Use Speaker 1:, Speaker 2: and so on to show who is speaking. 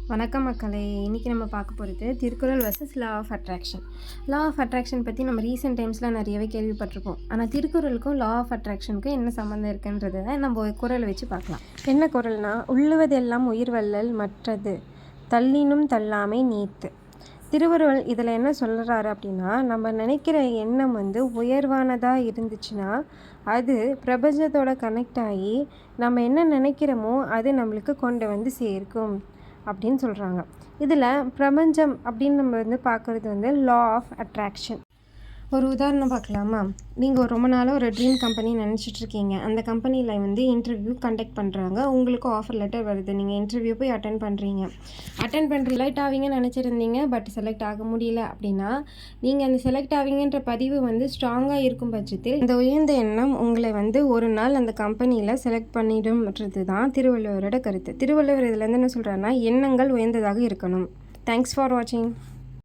Speaker 1: வணக்கம் மக்களே. இன்றைக்கி நம்ம பார்க்க போகிறது Thirukkural versus law of attraction. Law of attraction பற்றி நம்ம ரீசெண்ட் டைம்ஸில் நிறையவே கேள்விப்பட்டிருப்போம். ஆனால் திருக்குறளுக்கும் லா ஆஃப் அட்ராக்ஷனுக்கும் என்ன சம்மந்தம் இருக்குன்றதை நம்ம குறளை வச்சு பார்க்கலாம். என்ன குறள்னா, உள்ளுவதெல்லாம் உயிர் வள்ளல் மற்றது தள்ளினும் தள்ளாமை நீத்து. திருவள்ளுவர் இதில் என்ன சொல்கிறாரு அப்படின்னா, நம்ம நினைக்கிற எண்ணம் உயர்வானதாக இருந்துச்சுன்னா அது பிரபஞ்சத்தோட கனெக்ட் ஆகி நம்ம என்ன நினைக்கிறோமோ அது நம்மளுக்கு கொண்டு சேர்க்கும் அப்படின்னு சொல்கிறாங்க. இதில் பிரபஞ்சம் அப்படின்னு நம்ம பார்க்குறது லா ஆஃப் அட்ராக்ஷன். ஒரு உதாரணம் பார்க்கலாமா? நீங்கள் ரொம்ப நாளாக ஒரு ட்ரீம் கம்பெனி நினச்சிட்ருக்கீங்க. அந்த கம்பெனியில் இன்டர்வியூ கண்டக்ட் பண்ணுறாங்க. உங்களுக்கு ஆஃபர் லெட்டர் வருது. நீங்கள் இன்டர்வியூ போய் அட்டன் பண்ணுறீங்க. செலக்ட் ஆவீங்கன்னு நினச்சிருந்தீங்க, பட் செலக்ட் ஆக முடியல அப்படின்னா, நீங்கள் அந்த செலக்ட் ஆவீங்கன்ற பதிவு ஸ்ட்ராங்காக இருக்கும் பட்சத்தில் இந்த உயர்ந்த எண்ணம் உங்களை ஒரு நாள் அந்த கம்பெனியில் செலக்ட் பண்ணிடும்ன்றது தான் திருவள்ளுவரோட கருத்து. திருவள்ளுவர் இதில் என்ன சொல்கிறாருன்னா, எண்ணங்கள் உயர்ந்ததாக இருக்கணும். தேங்க்ஸ் ஃபார் வாட்சிங்.